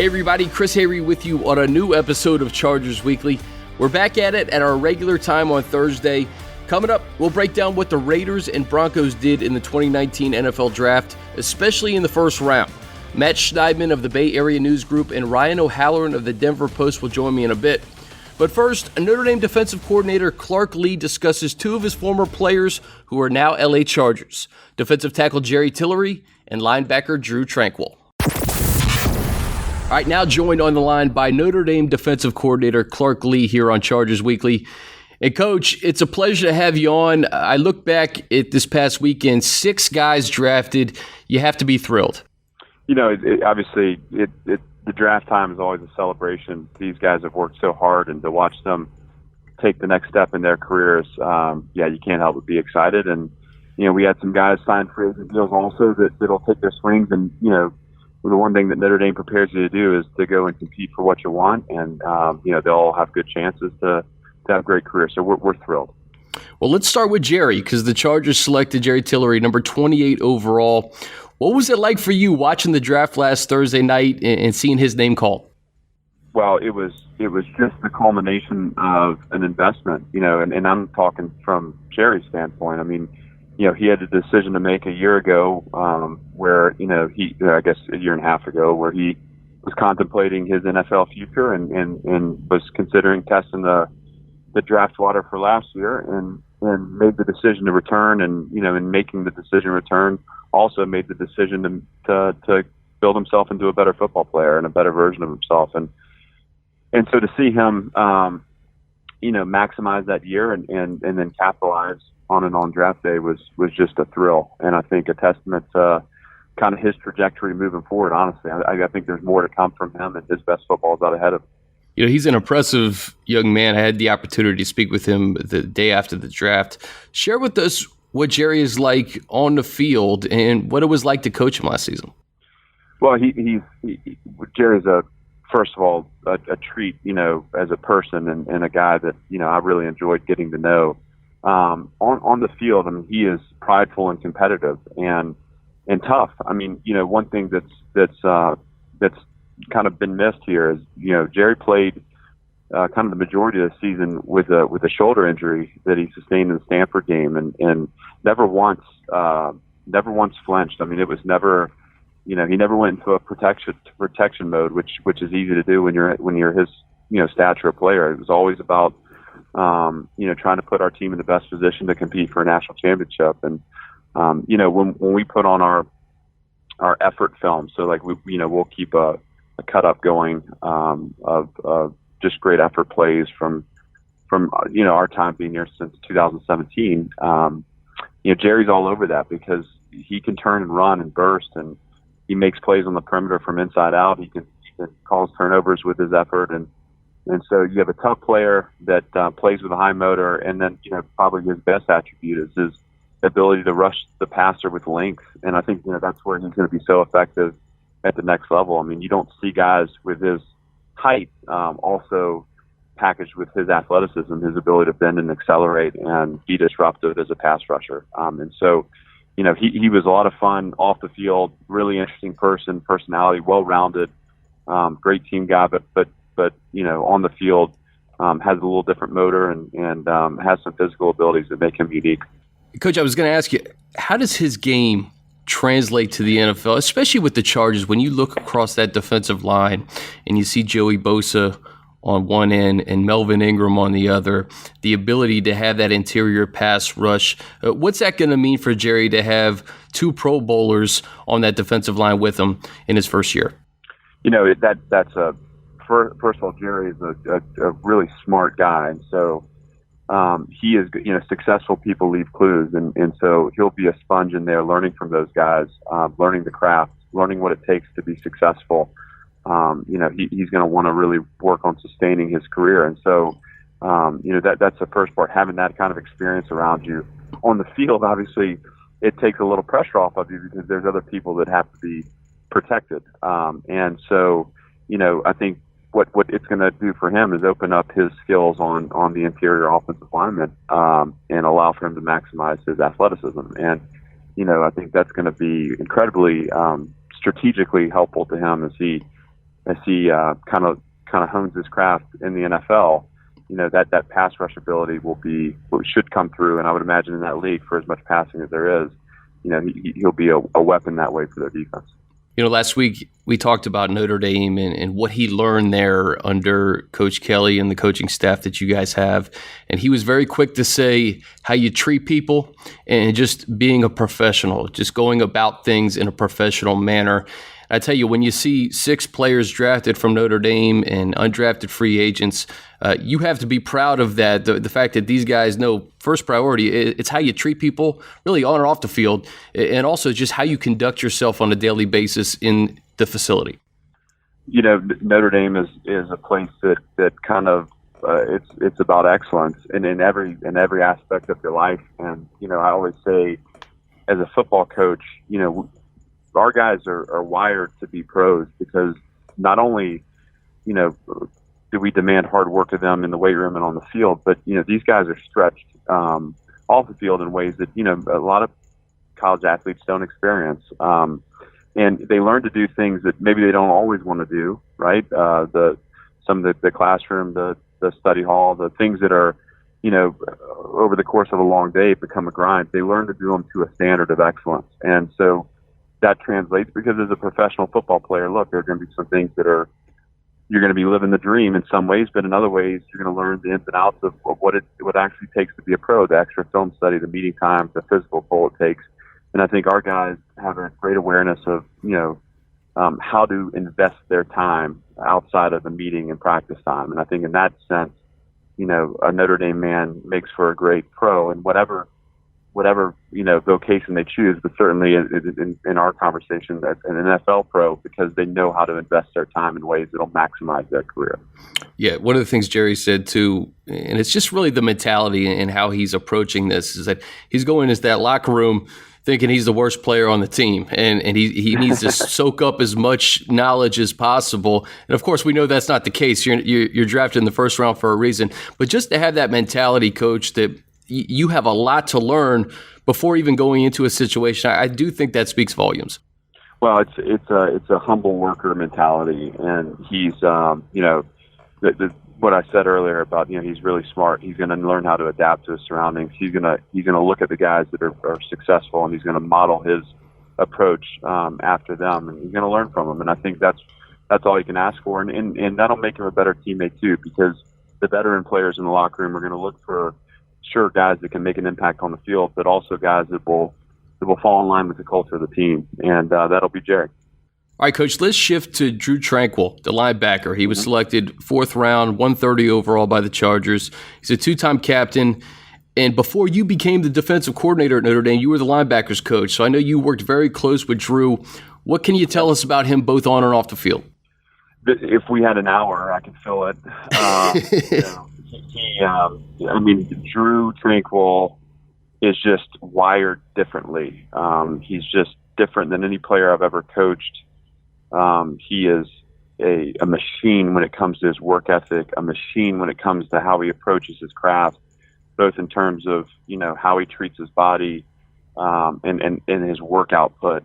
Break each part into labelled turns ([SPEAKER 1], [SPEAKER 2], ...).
[SPEAKER 1] Hey everybody, Chris Hayre with you on a new episode of Chargers Weekly. We're back at it at our regular time on Thursday. Coming up, we'll break down what the Raiders and Broncos did in the 2019 NFL Draft, especially in the first round. Matt Schneidman of the Bay Area News Group and Ryan O'Halloran of the Denver Post will join me in a bit. But first, Notre Dame defensive coordinator Clark Lea discusses two of his former players who are now LA Chargers, defensive tackle Jerry Tillery and linebacker Drue Tranquill. All right, now joined on the line by Notre Dame defensive coordinator Clark Lea here on Chargers Weekly. And Coach, it's a pleasure to have you on. I look back at this past weekend, 6 guys drafted. You have to be thrilled.
[SPEAKER 2] You know, obviously, the draft time is always a celebration. These guys have worked so hard, and to watch them take the next step in their careers, you can't help but be excited. And, you know, we had some guys sign free agent deals also that'll take their swings. And, you know, the one thing that Notre Dame prepares you to do is to go and compete for what you want. And, they'll all have good chances to have great careers. So we're thrilled.
[SPEAKER 1] Well, let's start with Jerry, because the Chargers selected Jerry Tillery, number 28 overall. What was it like for you watching the draft last Thursday night and seeing his name called?
[SPEAKER 2] Well, it was just the culmination of an investment, you know, and I'm talking from Jerry's standpoint. I mean, you know, he had a decision to make a year ago where, you know, I guess a year and a half ago, where he was contemplating his NFL future and was considering testing the draft water for last year and made the decision to return. And, you know, in making the decision to return, also made the decision to build himself into a better football player and a better version of himself. And so to see him, maximize that year and then capitalize on draft day was just a thrill. And I think a testament to kind of his trajectory moving forward, honestly. I think there's more to come from him, and his best football is out ahead of him.
[SPEAKER 1] You know, he's an impressive young man. I had the opportunity to speak with him the day after the draft. Share with us what Jerry is like on the field and what it was like to coach him last season.
[SPEAKER 2] Well, Jerry's first of all, a treat, you know, as a person and a guy that, you know, I really enjoyed getting to know. On the field, I mean, he is prideful and competitive and tough. I mean, you know, one thing that's kind of been missed here is, you know, Jerry played kind of the majority of the season with a shoulder injury that he sustained in the Stanford game, and never once flinched. I mean, it was never, you know, he never went into a protection mode, which is easy to do when you're his, you know, stature player. It was always about trying to put our team in the best position to compete for a national championship. And when we put on our effort film, so like we'll keep a cut up going of just great effort plays from our time being here since 2017. Jerry's all over that because he can turn and run and burst, and he makes plays on the perimeter from inside out. He can cause turnovers with his effort, and so you have a tough player that plays with a high motor, and then probably his best attribute is his ability to rush the passer with length. And I think that's where he's going to be so effective at the next level. I mean, you don't see guys with his height also packaged with his athleticism, his ability to bend and accelerate and be disruptive as a pass rusher. And so, he was a lot of fun off the field, really interesting personality, well-rounded, great team guy, but on the field has a little different motor and has some physical abilities that make him unique.
[SPEAKER 1] Coach, I was going to ask you, how does his game translate to the NFL, especially with the Chargers, when you look across that defensive line and you see Joey Bosa on one end and Melvin Ingram on the other, the ability to have that interior pass rush? What's that going to mean for Jerry to have 2 Pro Bowlers on that defensive line with him in his first year?
[SPEAKER 2] That's first of all, Jerry is a really smart guy, and so he is, successful people leave clues, and so he'll be a sponge in there, learning from those guys, learning the craft, learning what it takes to be successful. He's going to want to really work on sustaining his career, and so that's the first part, having that kind of experience around you. On the field, obviously, it takes a little pressure off of you because there's other people that have to be protected, and so I think what it's going to do for him is open up his skills on the interior offensive lineman and allow for him to maximize his athleticism. And, I think that's going to be incredibly strategically helpful to him as he as he kind of hones his craft in the NFL, that pass rush ability should come through. And I would imagine in that league, for as much passing as there is, he'll be a weapon that way for their defense.
[SPEAKER 1] Last week we talked about Notre Dame and what he learned there under Coach Kelly and the coaching staff that you guys have. And he was very quick to say how you treat people and just being a professional, just going about things in a professional manner. I tell you, when you see 6 players drafted from Notre Dame and undrafted free agents, you have to be proud of that. The fact that these guys know first priority, it's how you treat people really on or off the field, and also just how you conduct yourself on a daily basis in the facility.
[SPEAKER 2] Notre Dame is a place that kind of it's about excellence and in every aspect of your life. And I always say, as a football coach, our guys are wired to be pros, because not only, do we demand hard work of them in the weight room and on the field, but, these guys are stretched off the field in ways that, a lot of college athletes don't experience. And they learn to do things that maybe they don't always want to do, right? Some of the classroom, the study hall, the things that are, over the course of a long day become a grind. They learn to do them to a standard of excellence. And so that translates, because as a professional football player, look, there are going to be some things that you're going to be living the dream in some ways, but in other ways, you're going to learn the ins and outs of what it actually takes to be a pro, the extra film study, the meeting times, the physical toll it takes. And I think our guys have a great awareness of, how to invest their time outside of the meeting and practice time. And I think in that sense, a Notre Dame man makes for a great pro, and whatever vocation they choose, but certainly in our conversation, an NFL pro, because they know how to invest their time in ways that'll maximize their career.
[SPEAKER 1] Yeah, one of the things Jerry said too, and it's just really the mentality and how he's approaching this, is that he's going into that locker room thinking he's the worst player on the team, and he needs to soak up as much knowledge as possible. And of course, we know that's not the case. You're drafted in the first round for a reason, but just to have that mentality, Coach, that you have a lot to learn before even going into a situation, I do think that speaks volumes.
[SPEAKER 2] Well, it's a humble worker mentality, and he's what I said earlier about he's really smart. He's going to learn how to adapt to his surroundings. He's going to look at the guys that are successful, and he's going to model his approach after them, and he's going to learn from them. And I think that's all you can ask for, and that'll make him a better teammate too, because the veteran players in the locker room are going to look for guys that can make an impact on the field, but also guys that will fall in line with the culture of the team, and that'll be Jerry.
[SPEAKER 1] All right, Coach, let's shift to Drew Tranquill, the linebacker. He was selected 4th round, 130 overall by the Chargers. He's a 2-time captain, and before you became the defensive coordinator at Notre Dame, you were the linebackers coach, so I know you worked very close with Drew. What can you tell us about him both on and off the field?
[SPEAKER 2] If we had an hour, I could fill it. Drew Tranquill is just wired differently. He's just different than any player I've ever coached. He is a machine when it comes to his work ethic, a machine when it comes to how he approaches his craft, both in terms of, how he treats his body, and his work output.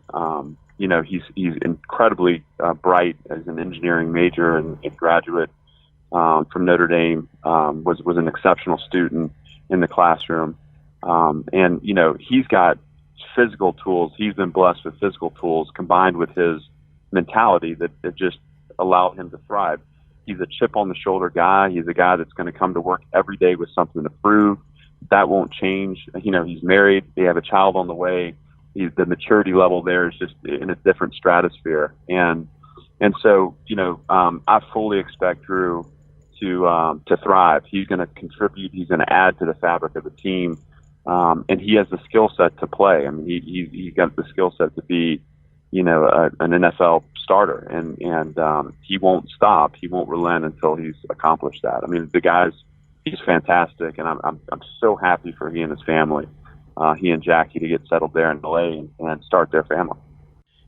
[SPEAKER 2] He's incredibly bright as an engineering major and graduate from Notre Dame, was an exceptional student in the classroom. And he's got physical tools. He's been blessed with physical tools combined with his mentality that just allowed him to thrive. He's a chip on the shoulder guy. He's a guy that's going to come to work every day with something to prove. That won't change. He's married. They have a child on the way. The maturity level there is just in a different stratosphere. And so, I fully expect Drew to thrive. He's going to contribute. He's going to add to the fabric of the team. And he has the skill set to play. I mean, he's got the skill set to be, an NFL starter, and he won't stop. He won't relent until he's accomplished that. I mean, he's fantastic, and I'm so happy for he and his family, he and Jackie, to get settled there in LA and start their family.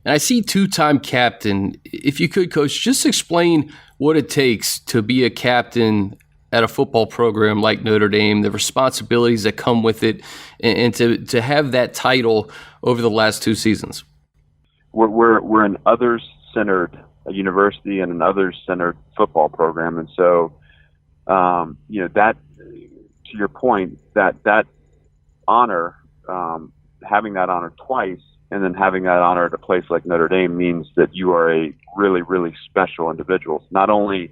[SPEAKER 1] And I see 2-time captain. If you could, Coach, just explain what it takes to be a captain at a football program like Notre Dame, the responsibilities that come with it, and to have that title over the last 2 seasons.
[SPEAKER 2] We're an others-centered a university and an others-centered football program. And so, that, to your point, that honor, having that honor twice and then having that honor at a place like Notre Dame means that you are a really, really special individual. Not only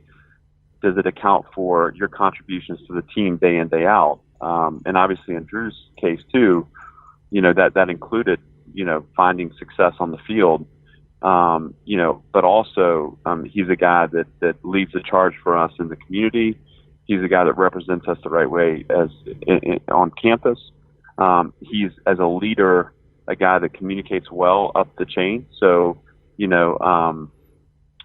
[SPEAKER 2] does it account for your contributions to the team day in, day out, and obviously in Drew's case too, that included, finding success on the field, but also he's a guy that leads the charge for us in the community. He's a guy that represents us the right way on campus. He's, as a leader, a guy that communicates well up the chain. So,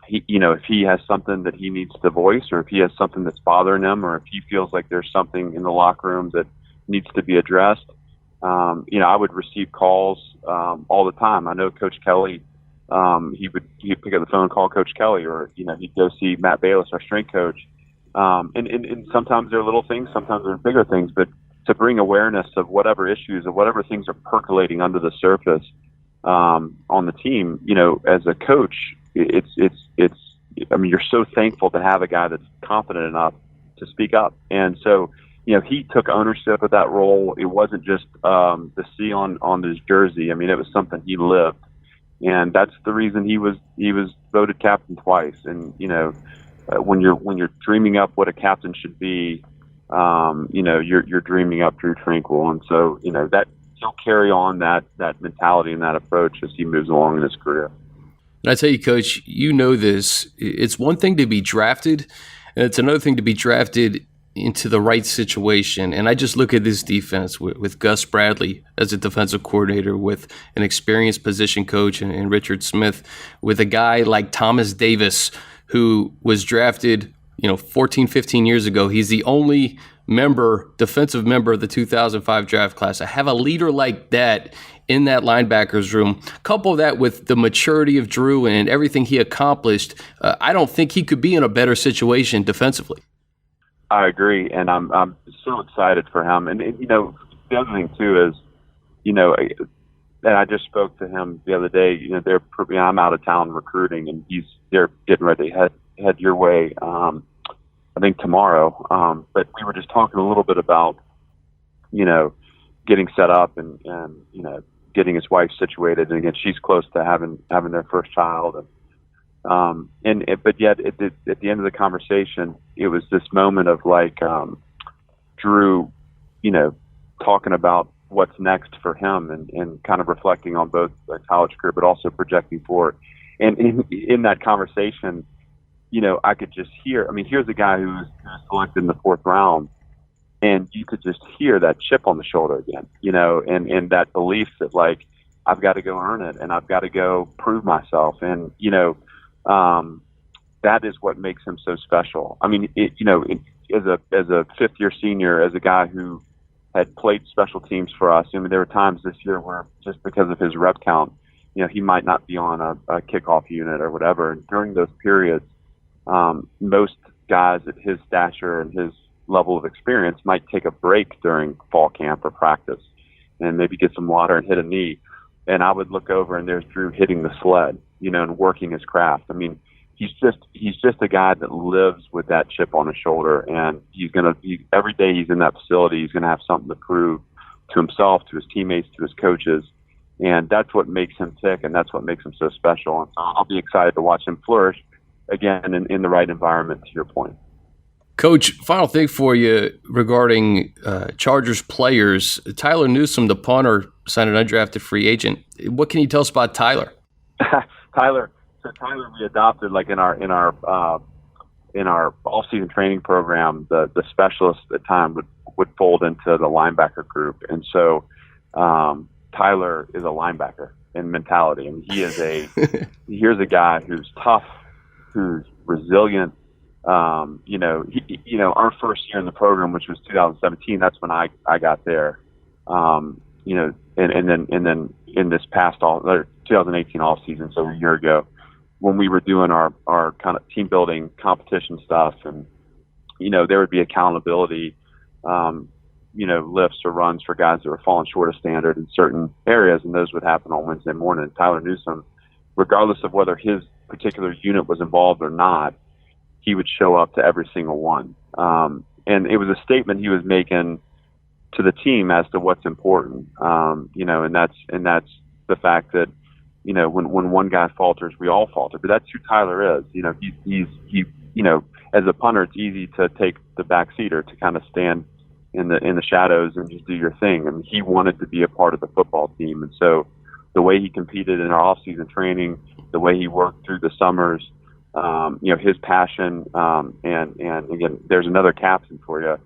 [SPEAKER 2] if he has something that he needs to voice, or if he has something that's bothering him, or if he feels like there's something in the locker room that needs to be addressed, I would receive calls all the time. I know Coach Kelly, he'd pick up the phone and call Coach Kelly, or he'd go see Matt Bayless, our strength coach. And sometimes they're little things, sometimes they're bigger things, but to bring awareness of whatever issues or whatever things are percolating under the surface on the team, as a coach, you're so thankful to have a guy that's confident enough to speak up. And so, he took ownership of that role. It wasn't just the C on his jersey. It was something he lived, and that's the reason he was voted captain twice. And when you're dreaming up what a captain should be, you're dreaming up Drew Tranquil, and so that he'll carry on that mentality and that approach as he moves along in his career.
[SPEAKER 1] And I tell you, Coach, this. It's one thing to be drafted, and it's another thing to be drafted into the right situation. And I just look at this defense with Gus Bradley as a defensive coordinator, with an experienced position coach and Richard Smith, with a guy like Thomas Davis, who was drafted 14, 15 years ago. He's the only defensive member of the 2005 draft class. I have a leader like that in that linebackers room. Couple that with the maturity of Drew and everything he accomplished, I don't think he could be in a better situation defensively.
[SPEAKER 2] I agree, and I'm so excited for him. And the other thing too is, and I just spoke to him the other day. I'm out of town recruiting, and they're getting ready to head your way. I think tomorrow. But we were just talking a little bit about, getting set up and getting his wife situated. And again, she's close to having their first child. But yet at the end of the conversation, it was this moment of like, Drew, talking about what's next for him and kind of reflecting on both the college career, but also projecting forward. And in that conversation, I could just hear, here's a guy who was selected in the 4th round, and you could just hear that chip on the shoulder again, and that belief that, like, I've got to go earn it and I've got to go prove myself. And, that is what makes him so special. As a 5th-year senior, as a guy who had played special teams for us, there were times this year where just because of his rep count, he might not be on a kickoff unit or whatever. And during those periods, most guys at his stature and his level of experience might take a break during fall camp or practice and maybe get some water and hit a knee. And I would look over and there's Drew hitting the sled, and working his craft. He's just a guy that lives with that chip on his shoulder, and every day he's in that facility, he's going to have something to prove to himself, to his teammates, to his coaches. And that's what makes him tick, and that's what makes him so special. And so I'll be excited to watch him flourish again in the right environment, to your point.
[SPEAKER 1] Coach, final thing for you regarding Chargers players. Tyler Newsome, the punter, signed an undrafted free agent. What can you tell us about Tyler?
[SPEAKER 2] Tyler we adopted, like in our all-season training program. The specialists at the time would fold into the linebacker group, and so Tyler is a linebacker in mentality. Here's a guy who's tough, who's resilient. Our first year in the program, which was 2017, that's when I got there. And then in this past 2018 off season, so a year ago, when we were doing our kind of team building competition stuff, and there would be accountability, lifts or runs for guys that were falling short of standard in certain areas, and those would happen on Wednesday morning. Tyler Newsome, regardless of whether his particular unit was involved or not, he would show up to every single one. And it was a statement he was making to the team as to what's important, you know, and that's the fact that, you know, when one guy falters, we all falter. But that's who Tyler is. You know, he you know, as a punter, it's easy to take the back seat or to kind of stand in the shadows and just do your thing. I mean, he wanted to be a part of the football team, and so the way he competed in our off-season training, the way he worked through the summers, you know, his passion, and again, there's another captain for you.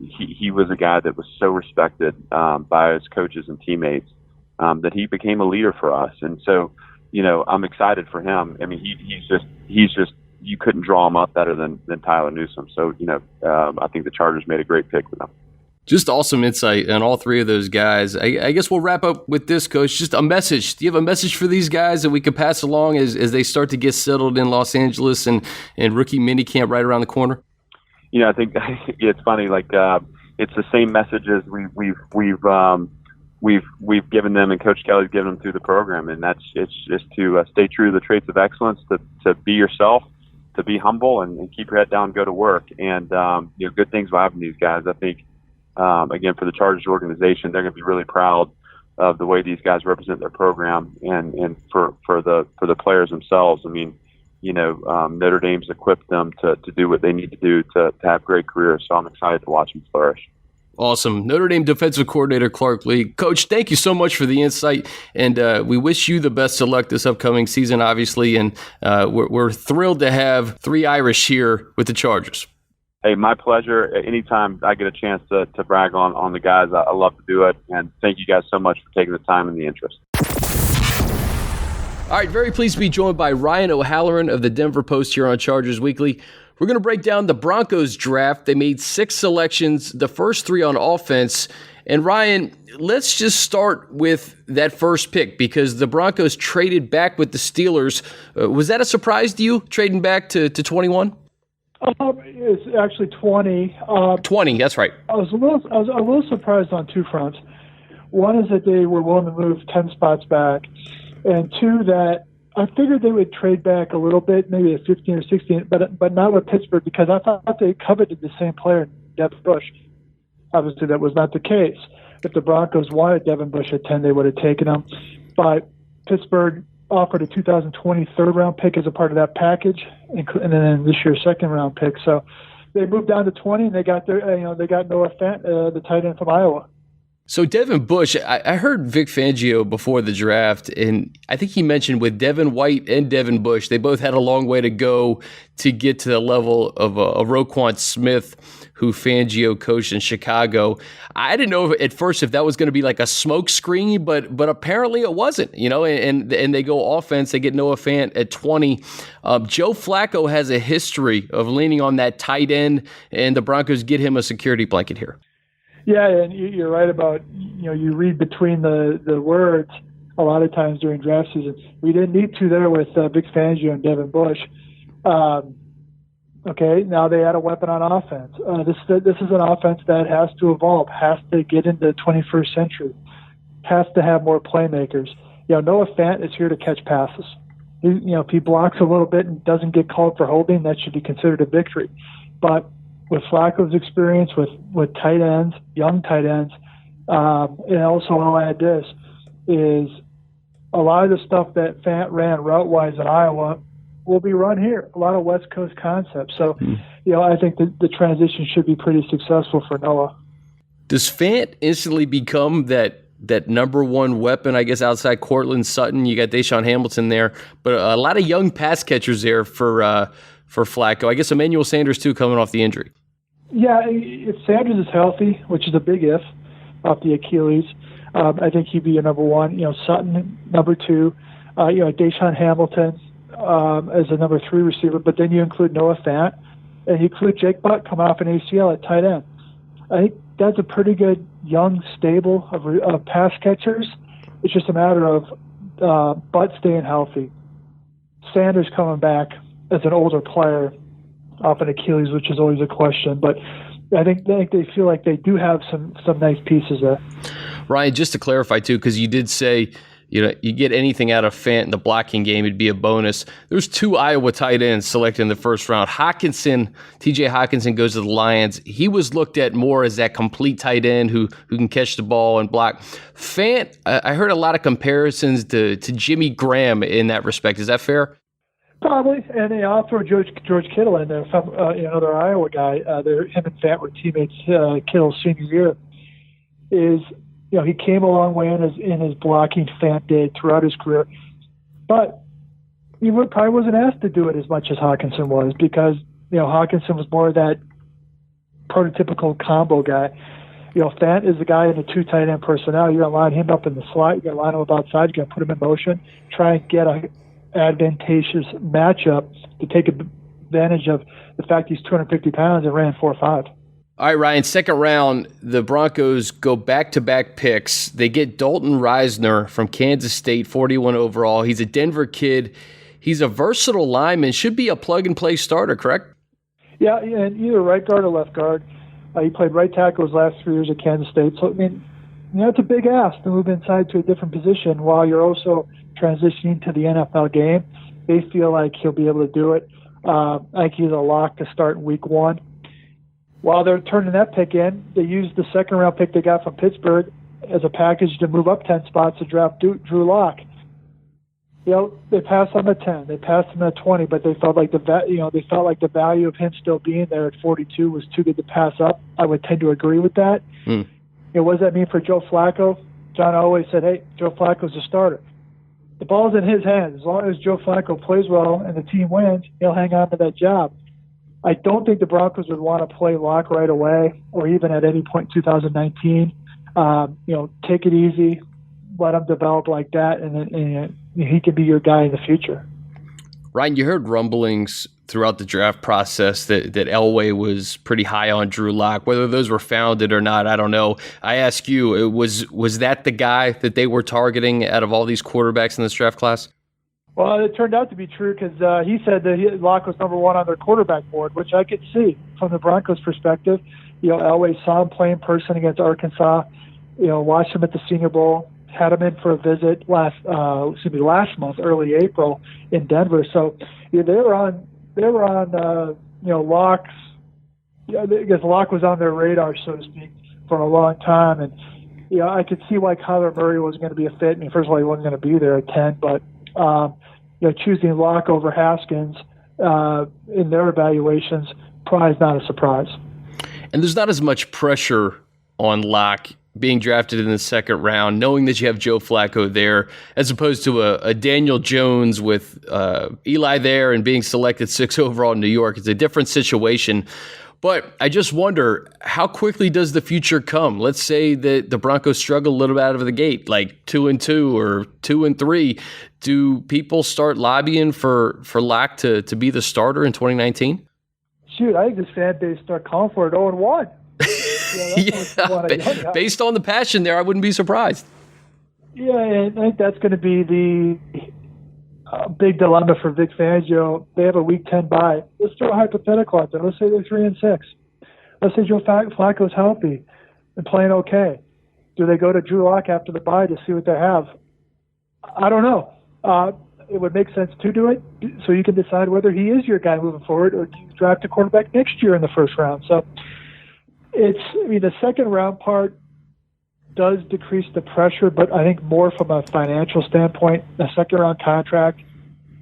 [SPEAKER 2] He was a guy that was so respected by his coaches and teammates that he became a leader for us. And so, you know, I'm excited for him. I mean, he's just you couldn't draw him up better than Tyler Newsome. So, you know, I think the Chargers made a great pick with him.
[SPEAKER 1] Just awesome insight on all three of those guys. I guess we'll wrap up with this, Coach. Just a message. Do you have a message for these guys that we could pass along as they start to get settled in Los Angeles and rookie minicamp right around the corner?
[SPEAKER 2] You know, I think it's funny. Like it's the same messages we've given them, and Coach Kelly's given them through the program, and it's just to stay true to the traits of excellence, to be yourself, to be humble, and keep your head down, go to work, and you know, good things will happen to these guys. I think. Again, for the Chargers organization, they're going to be really proud of the way these guys represent their program, and for the players themselves. I mean, you know, Notre Dame's equipped them to do what they need to do to have great careers. So I'm excited to watch them flourish.
[SPEAKER 1] Awesome. Notre Dame defensive coordinator Clark Lee. Coach, thank you so much for the insight, and we wish you the best of luck this upcoming season, obviously, and we're thrilled to have three Irish here with the Chargers.
[SPEAKER 2] Hey, my pleasure. Anytime I get a chance to brag on the guys, I love to do it. And thank you guys so much for taking the time and the interest.
[SPEAKER 1] All right, very pleased to be joined by Ryan O'Halloran of the Denver Post here on Chargers Weekly. We're going to break down the Broncos draft. They made 6 selections, the first 3 on offense. And Ryan, let's just start with that first pick because the Broncos traded back with the Steelers. Was that a surprise to you, trading back to 21?
[SPEAKER 3] It's actually 20.
[SPEAKER 1] 20, that's right.
[SPEAKER 3] I was a little surprised on 2 fronts. One is that they were willing to move 10 spots back, and 2, that I figured they would trade back a little bit, maybe at 15 or 16, but not with Pittsburgh, because I thought they coveted the same player, Devin Bush. Obviously, that was not the case. If the Broncos wanted Devin Bush at 10, they would have taken him. But Pittsburgh offered a 2020 third-round pick as a part of that package, and then this year's second-round pick. So they moved down to 20, and they got they got Noah Fant, the tight end from Iowa.
[SPEAKER 1] So Devin Bush, I heard Vic Fangio before the draft, and I think he mentioned with Devin White and Devin Bush, they both had a long way to go to get to the level of Roquan Smith, who Fangio coached in Chicago. I didn't know at first if that was going to be like a smoke screen, but apparently it wasn't, you know, and they go offense. They get Noah Fant at 20. Joe Flacco has a history of leaning on that tight end, and the Broncos get him a security blanket here.
[SPEAKER 3] Yeah, and you're right about, you know, you read between the words a lot of times during draft season. We didn't need to there with Vic Fangio and Devin Bush. Okay, now they add a weapon on offense. This is an offense that has to evolve, has to get into the 21st century, has to have more playmakers. You know, Noah Fant is here to catch passes. If he blocks a little bit and doesn't get called for holding, that should be considered a victory. But with Flacco's experience with tight ends, young tight ends, and also I'll add this, is a lot of the stuff that Fant ran route-wise in Iowa will be run here, a lot of West Coast concepts. So, you know, I think the transition should be pretty successful for Noah.
[SPEAKER 1] Does Fant instantly become that number one weapon, I guess, outside Cortland Sutton? You got Deshaun Hamilton there, but a lot of young pass catchers there for Flacco. I guess Emmanuel Sanders, too, coming off the injury.
[SPEAKER 3] Yeah, if Sanders is healthy, which is a big if, off the Achilles, I think he'd be your number one. You know, Sutton, number 2. You know, Deshaun Hamilton as a number 3 receiver, but then you include Noah Fant, and you include Jake Butt coming off an ACL at tight end. I think that's a pretty good young stable of pass catchers. It's just a matter of Butt staying healthy. Sanders coming back as an older player off an Achilles, which is always a question. But I think they feel like they do have some nice pieces there.
[SPEAKER 1] Ryan, just to clarify, too, because you did say you get anything out of Fant in the blocking game, it'd be a bonus. There's 2 Iowa tight ends selected in the first round. TJ Hawkinson goes to the Lions. He was looked at more as that complete tight end who can catch the ball and block. Fant, I heard a lot of comparisons to Jimmy Graham in that respect. Is that fair?
[SPEAKER 3] Probably, and I'll throw George Kittle in there, another Iowa guy. Him and Fant were teammates Kittle's senior year. He came a long way in his blocking. Fant did throughout his career, but he probably wasn't asked to do it as much as Hawkinson was, because Hawkinson was more of that prototypical combo guy. Fant is the guy in the 2 tight end personnel. You're gonna line him up in the slot. You're gonna line him up outside. You're gonna put him in motion. Try and get a advantageous matchup to take advantage of the fact he's 250 pounds and ran 4.5.
[SPEAKER 1] All right, Ryan, second round, the Broncos go back-to-back picks. They get Dalton Reisner from Kansas State, 41 overall. He's a Denver kid. He's a versatile lineman, should be a plug-and-play starter, correct?
[SPEAKER 3] Yeah, and either right guard or left guard. He played right tackle his last 3 years at Kansas State. So, it's a big ask to move inside to a different position while you're also transitioning to the NFL game. They feel like he'll be able to do it. I think he's a lock to start in week 1. While they're turning that pick in, they used the second-round pick they got from Pittsburgh as a package to move up 10 spots to draft Drew Lock. They passed on the 10, they passed him at 20, but they felt like the value of him still being there at 42 was too good to pass up. I would tend to agree with that. What does that mean for Joe Flacco? John always said, "Hey, Joe Flacco's a starter." The ball's in his hands. As long as Joe Flacco plays well and the team wins, he'll hang on to that job. I don't think the Broncos would want to play Lock right away or even at any point in 2019. Take it easy, let him develop like that, and then he could be your guy in the future.
[SPEAKER 1] Ryan, you heard rumblings throughout the draft process that Elway was pretty high on Drew Lock. Whether those were founded or not, I don't know. I ask you, was that the guy that they were targeting out of all these quarterbacks in this draft class?
[SPEAKER 3] Well, it turned out to be true because he said that Lock was number 1 on their quarterback board, which I could see from the Broncos' perspective. Elway saw him play in person against Arkansas. Watched him at the Senior Bowl. Had him in for a visit last month, early April in Denver. So they were on Lock's. I guess Lock was on their radar, so to speak, for a long time, and I could see why Kyler Murray was going to be a fit. First of all, he wasn't going to be there at 10, but choosing Lock over Haskins in their evaluations probably is not a surprise.
[SPEAKER 1] And there's not as much pressure on Lock being drafted in the second round, knowing that you have Joe Flacco there, as opposed to a Daniel Jones with Eli there and being selected 6 overall in New York. It's a different situation. But I just wonder, how quickly does the future come? Let's say that the Broncos struggle a little bit out of the gate, like 2-2 or 2-3. Do people start lobbying for Lock to be the starter in 2019?
[SPEAKER 3] Shoot, I think this fan base start calling for it 0-1.
[SPEAKER 1] Based on the passion there, I wouldn't be surprised.
[SPEAKER 3] Yeah, and I think that's going to be the big dilemma for Vic Fangio. They have a Week 10 bye. Let's throw a hypothetical out there. Let's say they're 3-6. Let's say Joe Flacco's healthy and playing okay. Do they go to Drew Lock after the bye to see what they have? I don't know. It would make sense to do it so you can decide whether he is your guy moving forward, or do you draft a quarterback next year in the first round. So the second round part does decrease the pressure, but I think more from a financial standpoint, a second round contract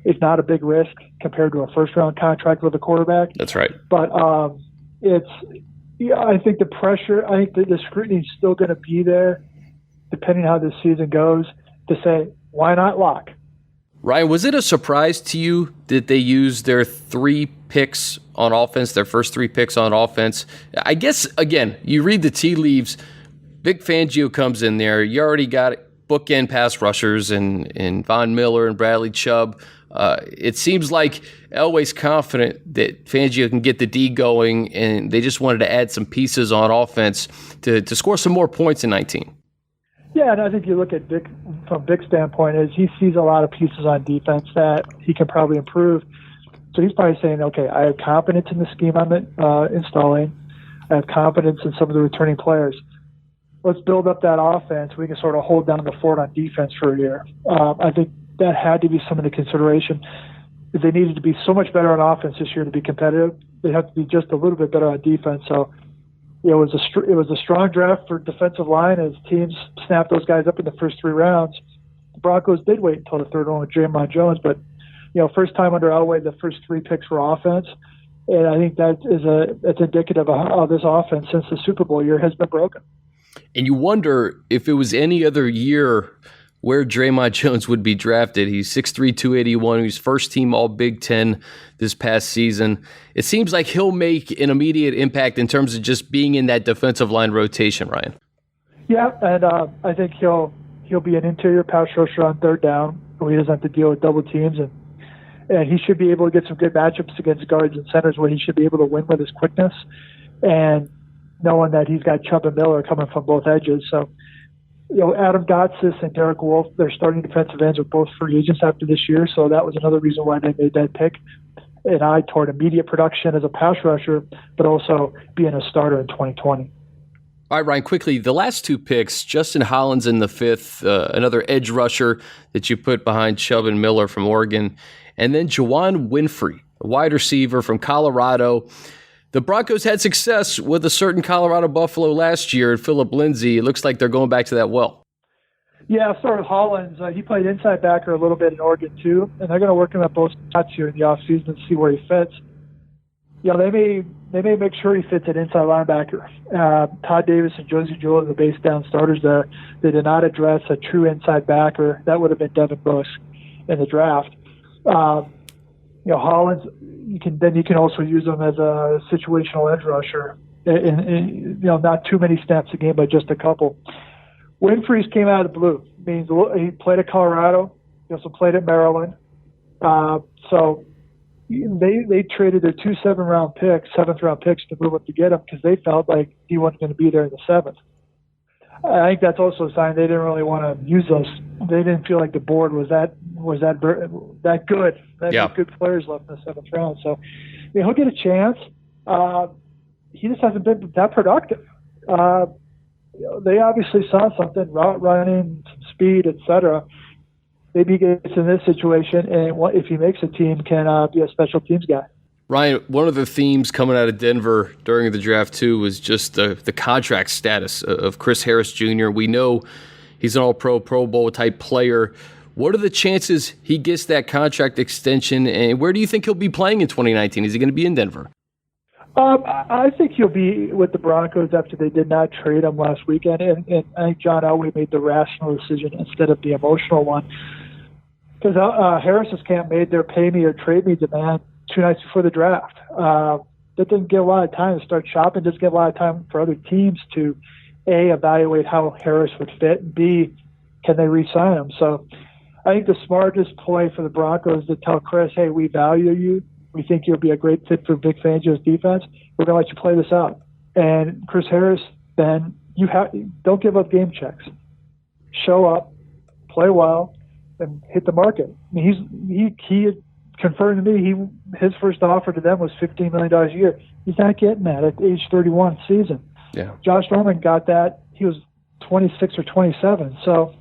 [SPEAKER 3] is not a big risk compared to a first round contract with a quarterback.
[SPEAKER 1] That's right.
[SPEAKER 3] But I think the pressure, I think the scrutiny is still going to be there, depending how this season goes, to say, why not Lock?
[SPEAKER 1] Ryan, was it a surprise to you that they used their 3 picks on offense, their first 3 picks on offense? I guess, again, you read the tea leaves, Vic Fangio comes in there, you already got bookend pass rushers and Von Miller and Bradley Chubb. It seems like Elway's confident that Fangio can get the D going, and they just wanted to add some pieces on offense to score some more points in 19.
[SPEAKER 3] Yeah, and I think you look at Vic from Vic's standpoint is he sees a lot of pieces on defense that he can probably improve. So he's probably saying, okay, I have confidence in the scheme I'm installing. I have confidence in some of the returning players. let's build up that offense. We can sort of hold down the fort on defense for a year. I think that had to be some of the consideration. If they needed to be so much better on offense this year to be competitive, they have to be just a little bit better on defense. So it was a strong draft for defensive line as teams snapped those guys up in the first 3 rounds. The Broncos did wait until the 3rd round with Draymond Jones, but first time under Elway, the first 3 picks were offense. And I think that's indicative of how this offense since the Super Bowl year has been broken.
[SPEAKER 1] And you wonder if it was any other year where Draymond Jones would be drafted. He's 6'3", 281. He's first team All Big Ten this past season. It seems like he'll make an immediate impact in terms of just being in that defensive line rotation, Ryan.
[SPEAKER 3] Yeah, and I think he'll be an interior pass rusher on 3rd down, where he doesn't have to deal with double teams, and he should be able to get some good matchups against guards and centers where he should be able to win with his quickness, and knowing that he's got Chubb and Miller coming from both edges. So, Adam Gotsis and Derek Wolfe, they're starting defensive ends, are both free agents after this year, so that was another reason why they made that pick. An eye toward immediate production as a pass rusher, but also being a starter in 2020.
[SPEAKER 1] All right, Ryan, quickly, the last 2 picks, Justin Hollins in the 5th, another edge rusher that you put behind Chubb and Miller from Oregon, and then Juwan Winfrey, a wide receiver from Colorado. The Broncos had success with a certain Colorado Buffalo last year, Phillip Lindsay. It looks like they're going back to that well.
[SPEAKER 3] Yeah, I'll start with Hollins. He played inside backer a little bit in Oregon, too, and they're going to work him at both spots here in the offseason and see where he fits. They may make sure he fits at inside linebacker. Todd Davis and Josie Jewell are the base down starters there. They did not address a true inside backer. That would have been Devin Bush in the draft. Hollins, you can also use him as a situational edge rusher. Not too many snaps a game, but just a couple. Winfrey's came out of the blue. Means he played at Colorado. He also played at Maryland. So they traded their 2 7th-round picks to move up to get him because they felt like he wasn't going to be there in the 7th. I think that's also a sign they didn't really want to use those. They didn't feel like the board was that good. Had good players left in the 7th round. So he'll get a chance. He just hasn't been that productive. They obviously saw something, route running, speed, etc. Maybe he gets in this situation, and if he makes a team, can be a special teams guy.
[SPEAKER 1] Ryan, one of the themes coming out of Denver during the draft, too, was just the contract status of Chris Harris Jr. We know he's an all-pro, Pro Bowl-type player. What are the chances he gets that contract extension, and where do you think he'll be playing in 2019? Is he going to be in Denver?
[SPEAKER 3] I think he'll be with the Broncos after they did not trade him last weekend, and I think John Elway made the rational decision instead of the emotional one. Because Harris's camp made their pay me or trade me demand 2 nights before the draft. That didn't give a lot of time to start shopping. Doesn't give a lot of time for other teams to A, evaluate how Harris would fit, and B, can they re-sign him? So I think the smartest play for the Broncos is to tell Chris, hey, we value you. We think you'll be a great fit for Vic Fangio's defense. We're going to let you play this out. And Chris Harris, then don't give up game checks. Show up, play well, and hit the market. I mean, he confirmed to me his first offer to them was $15 million a year. He's not getting that at age 31 season.
[SPEAKER 1] Yeah.
[SPEAKER 3] Josh Norman got that. He was 26 or 27. So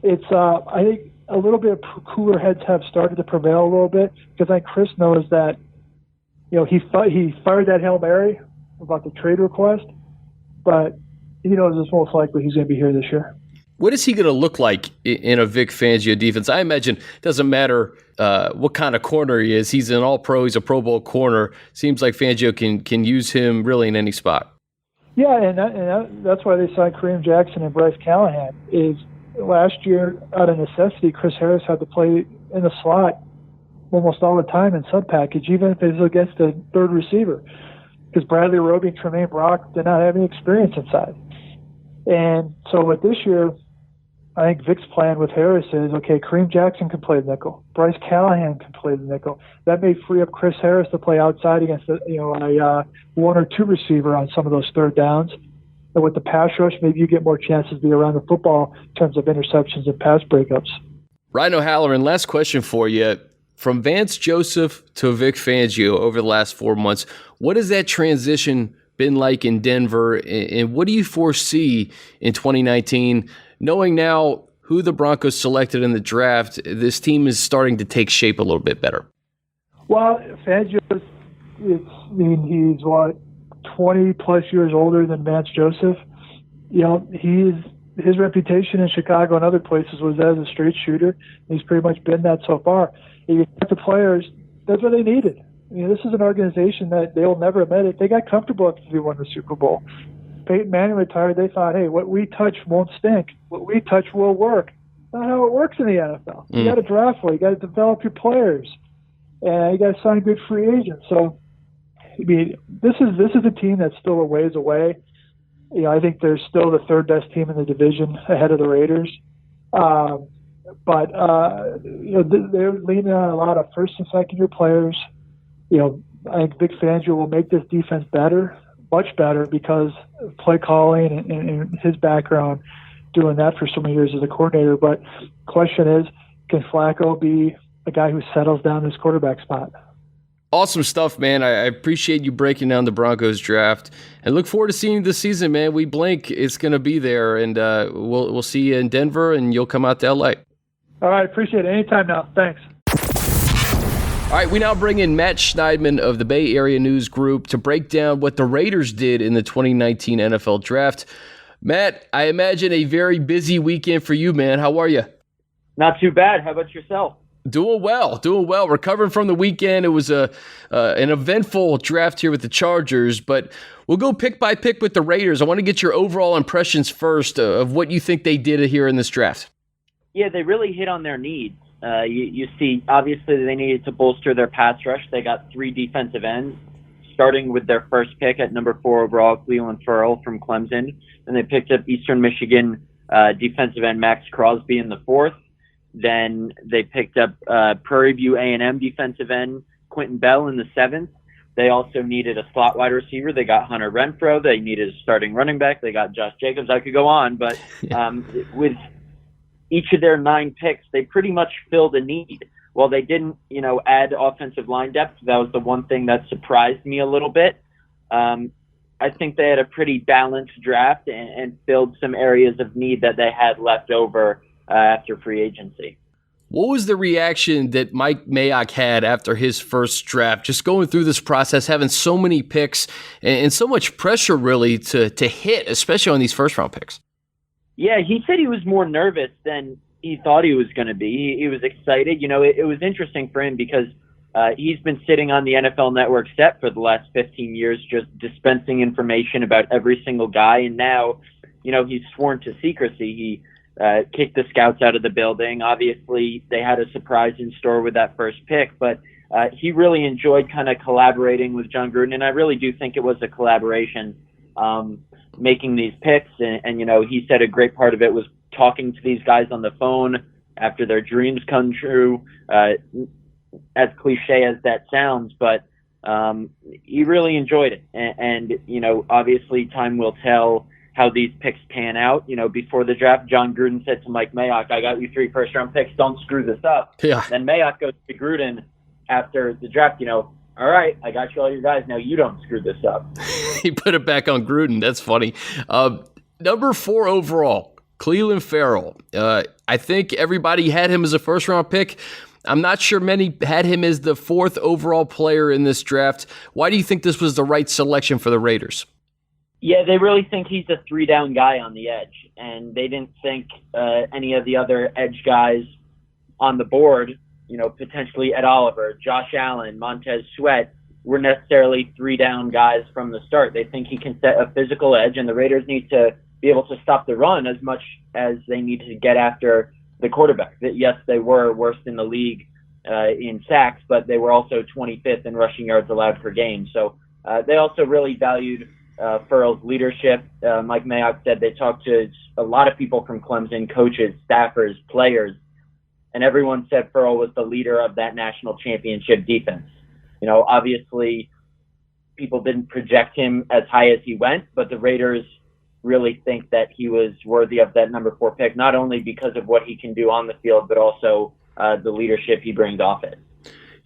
[SPEAKER 3] it's I think a little bit of cooler heads have started to prevail a little bit because I think Chris knows that he fired that Hail Mary about the trade request, but he knows it's most likely he's going to be here this year.
[SPEAKER 1] What is he going to look like in a Vic Fangio defense? I imagine it doesn't matter what kind of corner he is. He's an all-pro. He's a Pro Bowl corner. Seems like Fangio can use him really in any spot.
[SPEAKER 3] Yeah, and that's why they signed Kareem Jackson and Bryce Callahan. Is last year, out of necessity, Chris Harris had to play in the slot almost all the time in sub-package, even if it was against a third receiver, because Bradley Roby and Tremaine Brock did not have any experience inside. And so with this year, I think Vic's plan with Harris is, okay, Kareem Jackson can play the nickel. Bryce Callahan can play the nickel. That may free up Chris Harris to play outside against a 1 or 2 receiver on some of those third downs. And with the pass rush, maybe you get more chances to be around the football in terms of interceptions and pass breakups.
[SPEAKER 1] Ryan O'Halloran, last question for you. From Vance Joseph to Vic Fangio over the last 4 months, what has that transition been like in Denver, and what do you foresee in 2019, knowing now who the Broncos selected in the draft? This team is starting to take shape a little bit better.
[SPEAKER 3] Well, Fangio's, he's 20 plus years older than Vance Joseph. His reputation in Chicago and other places was as a straight shooter. He's pretty much been that so far. If you get the players, that's what they needed. This is an organization that they'll never admit it. They got comfortable after they won the Super Bowl. Peyton Manning retired. They thought, hey, what we touch won't stink. What we touch will work. Not how it works in the NFL. You got to draft well. You got to develop your players, and you got to sign good free agents. So, this is a team that's still a ways away. I think they're still the third best team in the division ahead of the Raiders. But they're leaning on a lot of first and second year players. I think Vic Fangio will make this defense better, much better, because of play calling and his background doing that for so many years as a coordinator. But the question is, can Flacco be a guy who settles down his quarterback spot?
[SPEAKER 1] Awesome stuff, man. I appreciate you breaking down the Broncos draft, and look forward to seeing you this season, man. We blink, it's going to be there, and we'll see you in Denver, and you'll come out to LA.
[SPEAKER 3] All right, appreciate it. Anytime now. Thanks.
[SPEAKER 1] All right, we now bring in Matt Schneidman of the Bay Area News Group to break down what the Raiders did in the 2019 NFL Draft. Matt, I imagine a very busy weekend for you, man. How are you?
[SPEAKER 4] Not too bad. How about yourself?
[SPEAKER 1] Doing well. Recovering from the weekend. It was an eventful draft here with the Chargers, but we'll go pick by pick with the Raiders. I want to get your overall impressions first of what you think they did here in this draft.
[SPEAKER 4] Yeah, they really hit on their needs. You see, obviously, they needed to bolster their pass rush. They got 3 defensive ends, starting with their first pick at number 4 overall, Ferrell from Clemson. And they picked up Eastern Michigan defensive end Max Crosby in the 4th. Then they picked up Prairie View A&M defensive end Quentin Bell in the 7th. They also needed a slot wide receiver. They got Hunter Renfro. They needed a starting running back. They got Josh Jacobs. I could go on, but with each of their 9 picks, they pretty much filled a need. While they didn't, add offensive line depth, that was the one thing that surprised me a little bit. I think they had a pretty balanced draft and filled some areas of need that they had left over after free agency.
[SPEAKER 1] What was the reaction that Mike Mayock had after his first draft, just going through this process, having so many picks and so much pressure really to hit, especially on these first-round picks?
[SPEAKER 4] Yeah, he said he was more nervous than he thought he was going to be. He was excited. It was interesting for him because he's been sitting on the NFL Network set for the last 15 years, just dispensing information about every single guy. And now, he's sworn to secrecy. He kicked the scouts out of the building. Obviously, they had a surprise in store with that first pick, but he really enjoyed kind of collaborating with John Gruden, and I really do think it was a collaboration making these picks. And he said a great part of it was talking to these guys on the phone after their dreams come true, as cliche as that sounds, but he really enjoyed it. And obviously time will tell how these picks pan out. Before the draft, John Gruden said to Mike Mayock, I got you 3 first-round picks. Don't screw this up.
[SPEAKER 1] Yeah.
[SPEAKER 4] Then Mayock goes to Gruden after the draft, all right, I got you all your guys. Now you don't screw this up.
[SPEAKER 1] He put it back on Gruden. That's funny. Number 4 overall, Clelin Ferrell. I think everybody had him as a first-round pick. I'm not sure many had him as the 4th overall player in this draft. Why do you think this was the right selection for the Raiders?
[SPEAKER 4] Yeah, they really think he's a 3-down guy on the edge, and they didn't think any of the other edge guys on the board, potentially Ed Oliver, Josh Allen, Montez Sweat, were necessarily 3-down guys from the start. They think he can set a physical edge, and the Raiders need to be able to stop the run as much as they need to get after the quarterback. Yes, they were worst in the league in sacks, but they were also 25th in rushing yards allowed per game. So they also really valued Ferrell's leadership. Mike Mayock said they talked to a lot of people from Clemson, coaches, staffers, players, and everyone said Ferrell was the leader of that national championship defense. Obviously people didn't project him as high as he went, but the Raiders really think that he was worthy of that number 4 pick, not only because of what he can do on the field, but also the leadership he brings off it.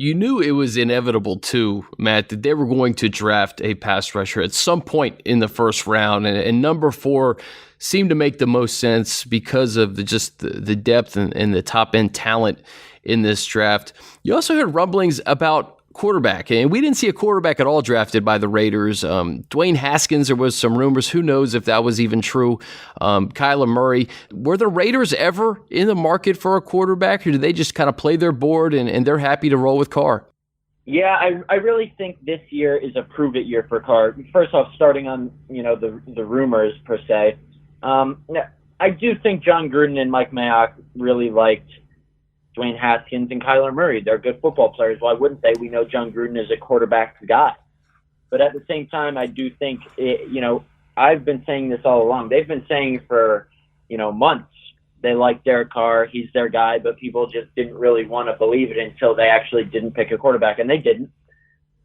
[SPEAKER 1] You knew it was inevitable too, Matt, that they were going to draft a pass rusher at some point in the first round, and number 4 seemed to make the most sense because of the depth and the top end talent in this draft. You also heard rumblings about quarterback, and we didn't see a quarterback at all drafted by the Raiders. Dwayne Haskins, there was some rumors. Who knows if that was even true? Kyler Murray. Were the Raiders ever in the market for a quarterback, or did they just kind of play their board and they're happy to roll with Carr?
[SPEAKER 4] Yeah, I really think this year is a prove it year for Carr. First off, starting on the rumors per se. I do think John Gruden and Mike Mayock really liked Dwayne Haskins and Kyler Murray. They're good football players. Well, I wouldn't say we know John Gruden is a quarterback guy. But at the same time, I do think, I've been saying this all along. They've been saying for, months they like Derek Carr. He's their guy, but people just didn't really want to believe it until they actually didn't pick a quarterback, and they didn't.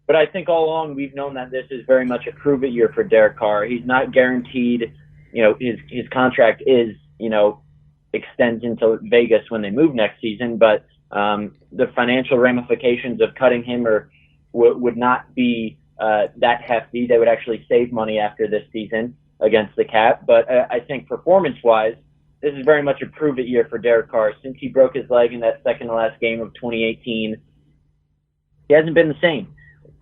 [SPEAKER 4] But I think all along we've known that this is very much a prove it year for Derek Carr. He's not guaranteed, his contract is, extends into Vegas when they move next season, but the financial ramifications of cutting him would not be that hefty. They would actually save money after this season against the cap. But I think performance-wise, this is very much a prove-it year for Derek Carr. Since he broke his leg in that second-to-last game of 2018, he hasn't been the same.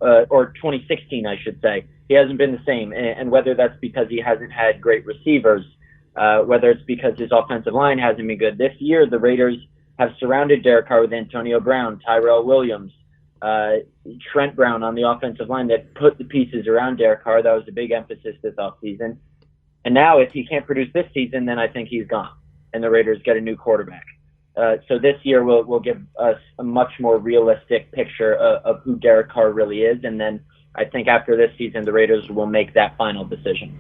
[SPEAKER 4] Or 2016, I should say. He hasn't been the same. And whether that's because he hasn't had great receivers, whether it's because his offensive line hasn't been good. This year, the Raiders have surrounded Derek Carr with Antonio Brown, Tyrell Williams, Trent Brown on the offensive line that put the pieces around Derek Carr. That was a big emphasis this offseason. And now if he can't produce this season, then I think he's gone, and the Raiders get a new quarterback. So this year will give us a much more realistic picture of who Derek Carr really is, and then I think after this season, the Raiders will make that final decision.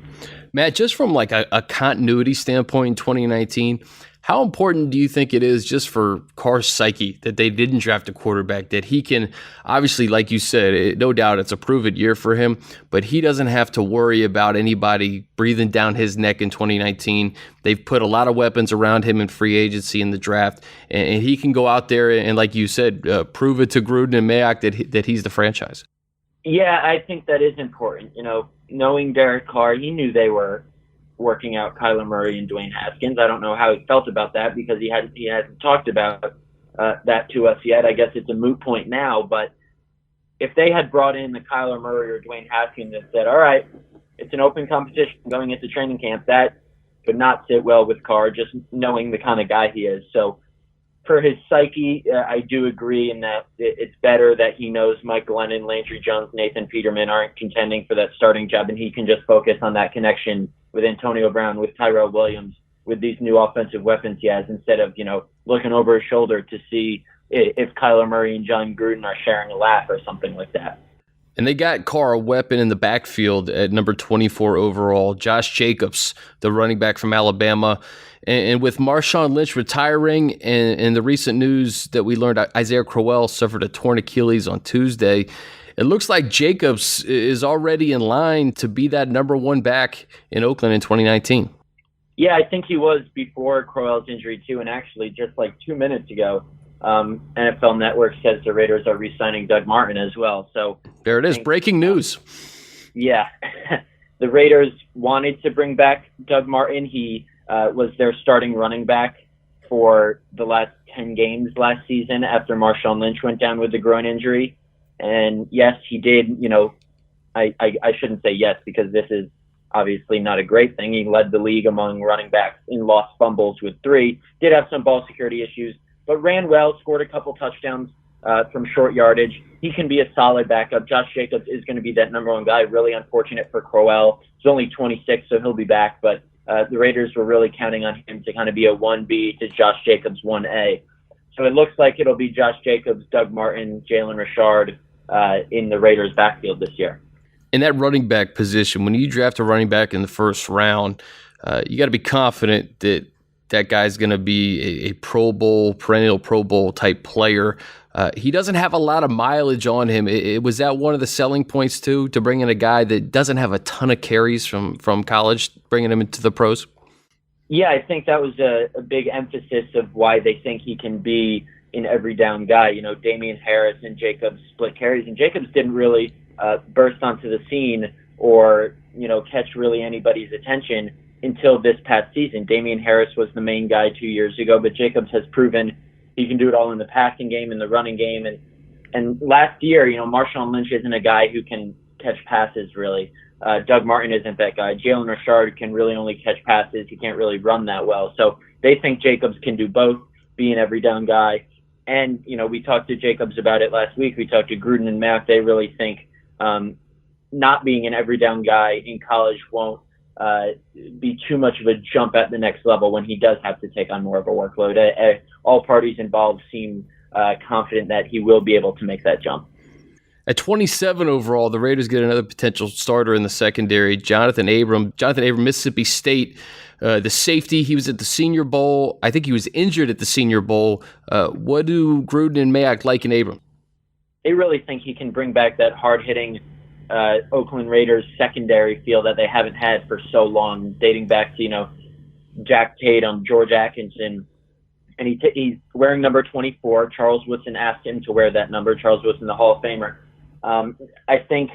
[SPEAKER 1] Matt, just from like a continuity standpoint in 2019, how important do you think it is just for Carr's psyche that they didn't draft a quarterback, that he can, obviously, like you said, no doubt it's a prove-it year for him, but he doesn't have to worry about anybody breathing down his neck in 2019. They've put a lot of weapons around him in free agency in the draft, and he can go out there and, like you said, prove it to Gruden and Mayock that he's the franchise.
[SPEAKER 4] Yeah, I think that is important. Knowing Derek Carr, he knew they were working out Kyler Murray and Dwayne Haskins. I don't know how he felt about that because he hasn't talked about that to us yet. I guess it's a moot point now. But if they had brought in the Kyler Murray or Dwayne Haskins and said, all right, it's an open competition going into training camp, that could not sit well with Carr, just knowing the kind of guy he is. So for his psyche, I do agree in that it's better that he knows Mike Glennon, Landry Jones, Nathan Peterman aren't contending for that starting job, and he can just focus on that connection with Antonio Brown, with Tyrell Williams, with these new offensive weapons he has, instead of, looking over his shoulder to see if Kyler Murray and John Gruden are sharing a laugh or something like that.
[SPEAKER 1] And they got Carr a weapon in the backfield at number 24 overall, Josh Jacobs, the running back from Alabama. And with Marshawn Lynch retiring and the recent news that we learned Isaiah Crowell suffered a torn Achilles on Tuesday, it looks like Jacobs is already in line to be that number 1 back in Oakland in 2019.
[SPEAKER 4] Yeah, I think he was before Crowell's injury too. And actually just like 2 minutes ago, NFL Network says the Raiders are re-signing Doug Martin as well. So
[SPEAKER 1] there it is, breaking news.
[SPEAKER 4] Yeah, the Raiders wanted to bring back Doug Martin. He was their starting running back for the last 10 games last season after Marshawn Lynch went down with a groin injury. And yes, he did, I shouldn't say yes because this is obviously not a great thing. He led the league among running backs in lost fumbles with 3, did have some ball security issues, but ran well, scored a couple touchdowns from short yardage. He can be a solid backup. Josh Jacobs is going to be that number 1 guy. Really unfortunate for Crowell. He's only 26, so he'll be back, but the Raiders were really counting on him to kind of be a 1B to Josh Jacobs 1A. So it looks like it'll be Josh Jacobs, Doug Martin, Jalen Richard in the Raiders' backfield this year.
[SPEAKER 1] In that running back position, when you draft a running back in the first round, you got to be confident that that guy's going to be a Pro Bowl, perennial Pro Bowl type player. He doesn't have a lot of mileage on him. Was that one of the selling points too, to bring in a guy that doesn't have a ton of carries from college, bringing him into the pros?
[SPEAKER 4] Yeah, I think that was a big emphasis of why they think he can be an every down guy. You know, Damian Harris and Jacobs split carries, and Jacobs didn't really burst onto the scene or, you know, catch really anybody's attention until this past season. Damian Harris was the main guy 2 years ago, but Jacobs has proven he can do it all in the passing game, in the running game. And last year, you know, Marshawn Lynch isn't a guy who can catch passes, really. Doug Martin isn't that guy. Jalen Richard can really only catch passes. He can't really run that well. So they think Jacobs can do both, be an every down guy. And, you know, we talked to Jacobs about it last week. We talked to Gruden and Mack. They really think not being an every down guy in college won't be too much of a jump at the next level when he does have to take on more of a workload. All parties involved seem confident that he will be able to make that jump.
[SPEAKER 1] At 27 overall, the Raiders get another potential starter in the secondary, Jonathan Abram. Jonathan Abram, Mississippi State, the safety. He was at the Senior Bowl. I think he was injured at the Senior Bowl. What do Gruden and Mayock like in Abram?
[SPEAKER 4] They really think he can bring back that hard-hitting Oakland Raiders secondary feel that they haven't had for so long, dating back to, you know, Jack Tatum, George Atkinson. And he's wearing number 24. Charles Woodson asked him to wear that number. Charles Woodson, the Hall of Famer. I think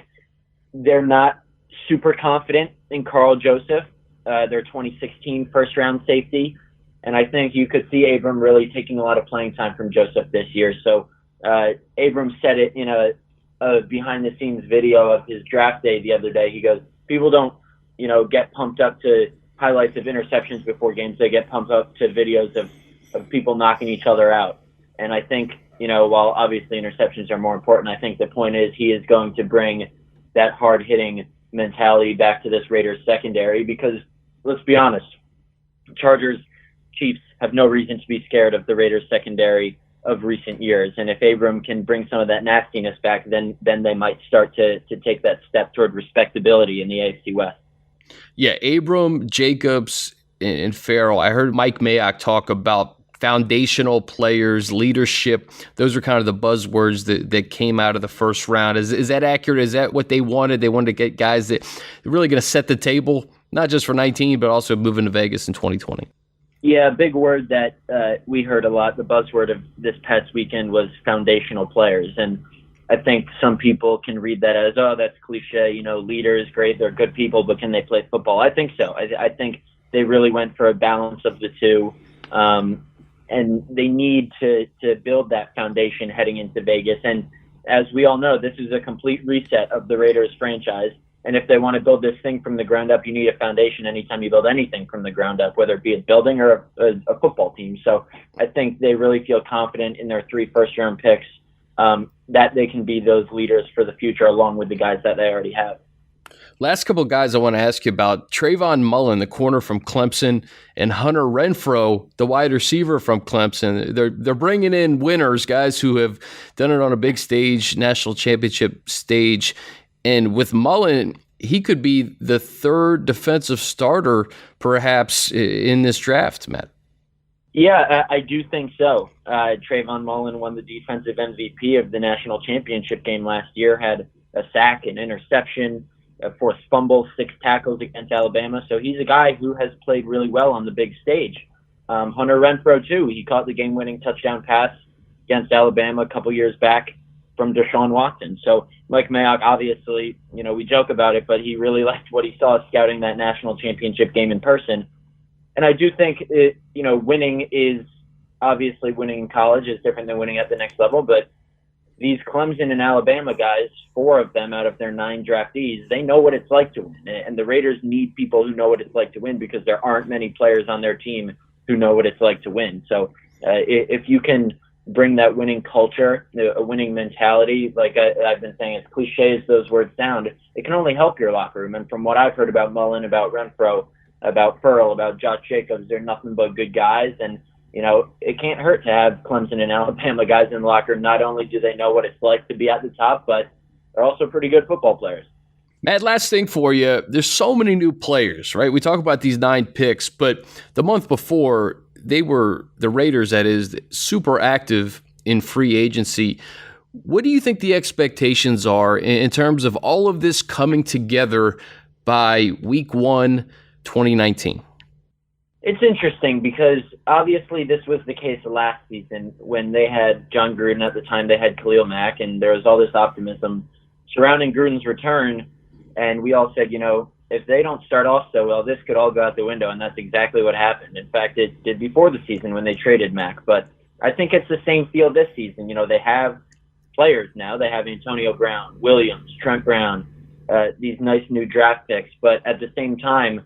[SPEAKER 4] they're not super confident in Carl Joseph, their 2016 first-round safety. And I think you could see Abram really taking a lot of playing time from Joseph this year. So Abram said it in a behind-the-scenes video of his draft day the other day. He goes, people don't, you know, get pumped up to highlights of interceptions before games. They get pumped up to videos of people knocking each other out. And I think, you know, while obviously interceptions are more important, I think the point is he is going to bring that hard-hitting mentality back to this Raiders secondary because, let's be honest, Chargers, Chiefs have no reason to be scared of the Raiders secondary of recent years. And if Abram can bring some of that nastiness back, then they might start to take that step toward respectability in the AFC West.
[SPEAKER 1] Yeah, Abram, Jacobs, and Ferrell. I heard Mike Mayock talk about foundational players, leadership. Those are kind of the buzzwords that came out of the first round. Is that accurate? Is that what they wanted? They wanted to get guys that are really going to set the table, not just for 19, but also moving to Vegas in 2020.
[SPEAKER 4] Yeah, a big word that we heard a lot, the buzzword of this past weekend was foundational players. And I think some people can read that as, oh, that's cliche, you know, leaders, great, they're good people, but can they play football? I think so. I think they really went for a balance of the two. And they need to build that foundation heading into Vegas. And as we all know, this is a complete reset of the Raiders franchise. And if they want to build this thing from the ground up, you need a foundation anytime you build anything from the ground up, whether it be a building or a football team. So I think they really feel confident in their 3 first-round picks that they can be those leaders for the future along with the guys that they already have.
[SPEAKER 1] Last couple of guys I want to ask you about, Trayvon Mullen, the corner from Clemson, and Hunter Renfro, the wide receiver from Clemson. They're bringing in winners, guys who have done it on a big stage, national championship stage. And with Mullen, he could be the 3rd defensive starter perhaps in this draft, Matt.
[SPEAKER 4] Yeah, I do think so. Trayvon Mullen won the defensive MVP of the national championship game last year, had a sack, an interception, a forced fumble, 6 tackles against Alabama. So he's a guy who has played really well on the big stage. Hunter Renfro, too. He caught the game-winning touchdown pass against Alabama a couple years back from Deshaun Watson. So Mike Mayock, obviously, you know, we joke about it, but he really liked what he saw scouting that national championship game in person. And I do think, you know, winning in college is different than winning at the next level, but these Clemson and Alabama guys, 4 of them out of their 9 draftees, they know what it's like to win. And the Raiders need people who know what it's like to win because there aren't many players on their team who know what it's like to win. So if you can bring that winning culture, a winning mentality, like I've been saying, as cliche as those words sound, it can only help your locker room. And from what I've heard about Mullen, about Renfro, about Ferrell, about Josh Jacobs, they're nothing but good guys. And you know, it can't hurt to have Clemson and Alabama guys in the locker room. Not only do they know what it's like to be at the top, but they're also pretty good football players.
[SPEAKER 1] Matt, last thing for you. There's so many new players, right? We talk about these 9 picks, but the month before, the Raiders, that is, super active in free agency. What do you think the expectations are in terms of all of this coming together by week 1, 2019?
[SPEAKER 4] It's interesting because obviously this was the case last season when they had John Gruden. At the time they had Khalil Mack, and there was all this optimism surrounding Gruden's return. And we all said, if they don't start off so well, this could all go out the window. And that's exactly what happened. In fact, it did before the season when they traded Mack. But I think it's the same feel this season. They have players now. They have Antonio Brown, Williams, Trent Brown, these nice new draft picks. But at the same time,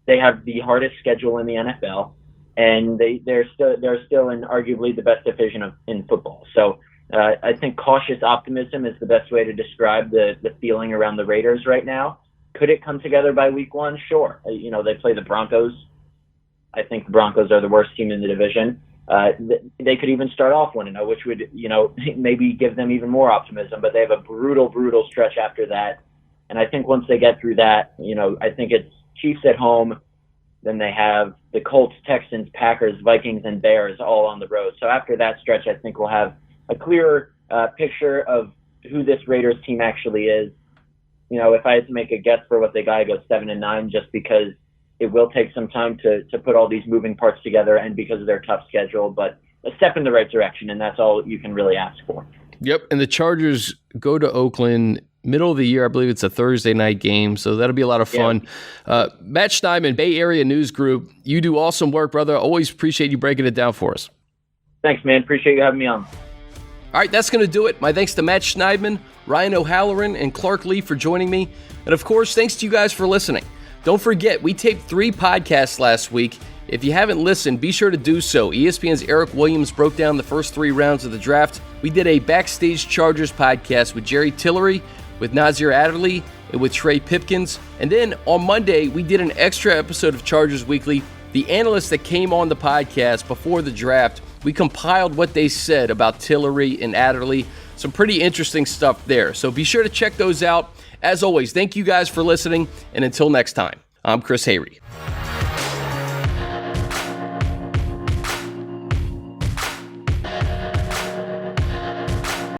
[SPEAKER 4] they have the hardest schedule in the NFL, and they're still in arguably the best division in football. So I think cautious optimism is the best way to describe the feeling around the Raiders right now. Could it come together by week 1? Sure. They play the Broncos. I think the Broncos are the worst team in the division. They could even start off 1-0, which would maybe give them even more optimism. But they have a brutal stretch after that, and I think once they get through that, I think it's Chiefs at home, then they have the Colts, Texans, Packers, Vikings, and Bears all on the road. So after that stretch, I think we'll have a clearer picture of who this Raiders team actually is. If I had to make a guess for what they got, I go 7-9, just because it will take some time to put all these moving parts together and because of their tough schedule, but a step in the right direction, and that's all you can really ask for.
[SPEAKER 1] Yep, and the Chargers go to Oakland middle of the year. I believe it's a Thursday night game, so that'll be a lot of fun. Yeah. Matt Schneidman, Bay Area News Group, you do awesome work, brother. Always appreciate you breaking it down for us.
[SPEAKER 4] Thanks, man. Appreciate you having me on.
[SPEAKER 1] All right, that's going to do it. My thanks to Matt Schneidman, Ryan O'Halloran, and Clark Lee for joining me. And, of course, thanks to you guys for listening. Don't forget, we taped 3 podcasts last week. If you haven't listened, be sure to do so. ESPN's Eric Williams broke down the first 3 rounds of the draft. We did a Backstage Chargers podcast with Jerry Tillery, with Nazir Adderley, and with Trey Pipkins. And then on Monday, we did an extra episode of Chargers Weekly. The analysts that came on the podcast before the draft, we compiled what they said about Tillery and Adderley. Some pretty interesting stuff there. So be sure to check those out. As always, thank you guys for listening. And until next time, I'm Chris Hayre.